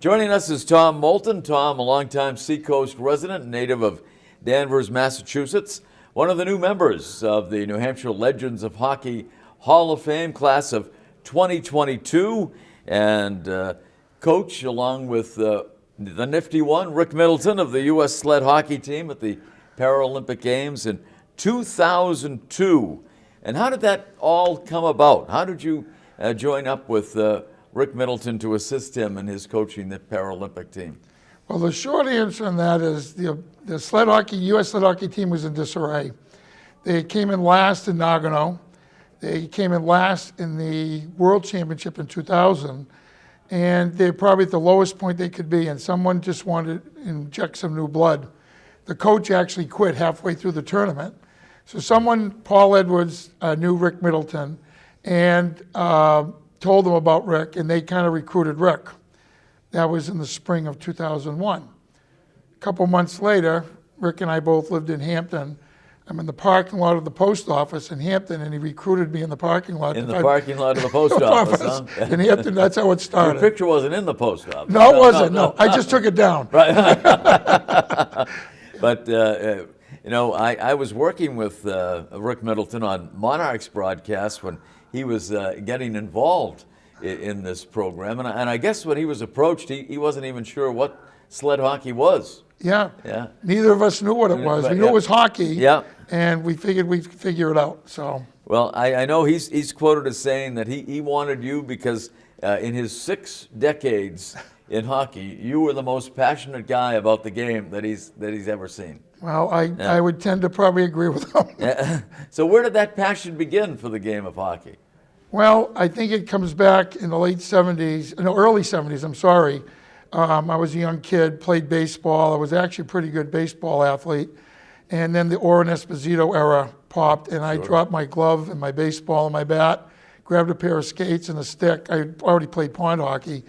Joining us is Tom Moulton. Tom, a longtime Seacoast resident, native of Danvers, Massachusetts, one of the new members of the New Hampshire Legends of Hockey Hall of Fame class of 2022, and coach along with the nifty one, Rick Middleton of the U.S. sled hockey team at the Paralympic Games in 2002. And how did that all come about? How did you join up with Rick Middleton to assist him in his coaching the Paralympic team? Well, the short answer on that is the sled hockey, U.S. sled hockey team was in disarray. They came in last in Nagano. They came in last in the World Championship in 2000, and they're probably at the lowest point they could be, and someone just wanted to inject some new blood. The coach actually quit halfway through the tournament. So someone, Paul Edwards, knew Rick Middleton and told them about Rick, and they kind of recruited Rick. That was in the spring of 2001. A couple months later, Rick and I both lived in Hampton. I'm in the parking lot of the post office in Hampton, and he recruited me in the parking lot. In the parking lot of the post office, huh? In Hampton, that's how it started. Your picture wasn't in the post office. No, it wasn't. No, I just took it down. Right. But, you know, I was working with Rick Middleton on Monarchs broadcast when he was getting involved in this program. And I guess when he was approached, he wasn't even sure what sled hockey was. Yeah. Yeah. Neither of us knew what it was. We knew it was hockey. Yeah. And we figured we'd figure it out. So. Well, I know he's quoted as saying that he wanted you because in his 6 decades in hockey, you were the most passionate guy about the game that he's ever seen. Well, I would tend to probably agree with him. Yeah. So where did that passion begin for the game of hockey? Well, I think it comes back in the late 70s, no, early 70s, I'm sorry. I was a young kid, played baseball. I was actually a pretty good baseball athlete. And then the Orrin Esposito era popped, and I dropped my glove and my baseball and my bat, grabbed a pair of skates and a stick. I already played pond hockey,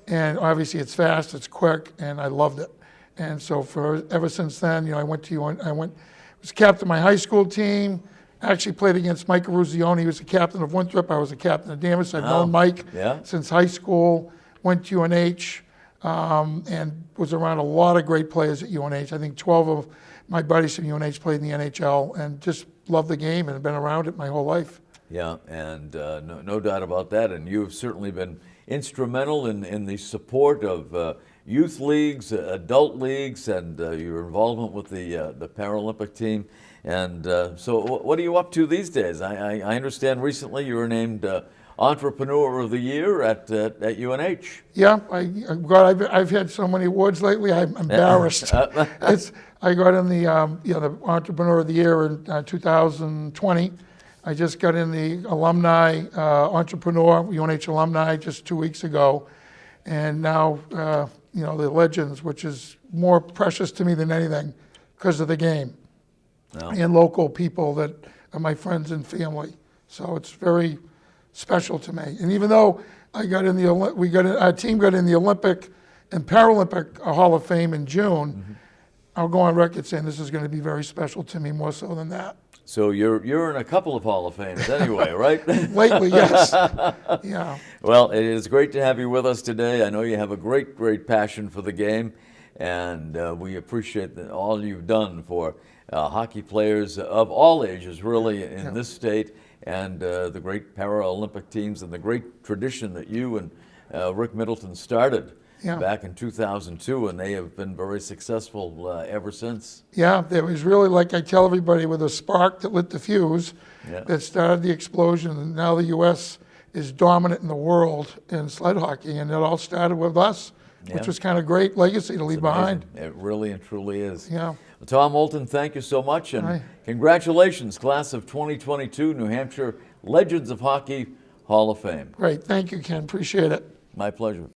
and obviously it's fast, it's quick, and I loved it. And so ever since then, you know, I was captain of my high school team. Actually played against Mike Ruzioni. He was the captain of Winthrop. I was the captain of Danvers. I've known Mike since high school. Went to UNH and was around a lot of great players at UNH. I think 12 of my buddies from UNH played in the NHL, and just loved the game and have been around it my whole life. Yeah, and no doubt about that. And you've certainly been instrumental in the support of youth leagues, adult leagues, and your involvement with the Paralympic team. And so what are you up to these days? I understand recently you were named Entrepreneur of the Year at UNH. Yeah, I've had so many awards lately, I'm embarrassed. I got in the Entrepreneur of the Year in 2020. I just got in the Alumni Entrepreneur, UNH Alumni, just 2 weeks ago. And now, you know, the Legends, which is more precious to me than anything because of the game. And local people that are my friends and family. So it's very special to me. And even though our team got in the Olympic and Paralympic Hall of Fame in June, I'll go on record saying this is going to be very special to me, more so than that. So you're in a couple of Hall of Fames anyway, right? Lately, yes. Yeah. Well, it is great to have you with us today. I know you have a great passion for the game, and we appreciate all you've done for hockey players of all ages, really, in this state, and the great Paralympic teams and the great tradition that you and Rick Middleton started back in 2002, and they have been very successful ever since. Yeah, there was really, like I tell everybody, with a spark that lit the fuse that started the explosion, and now the U.S. is dominant in the world in sled hockey, and it all started with us, which was kind of great legacy to leave behind. It really and truly is. Yeah. Well, Tom Moulton, thank you so much, and congratulations, class of 2022 New Hampshire Legends of Hockey Hall of Fame. Great, thank you, Ken, appreciate it. My pleasure.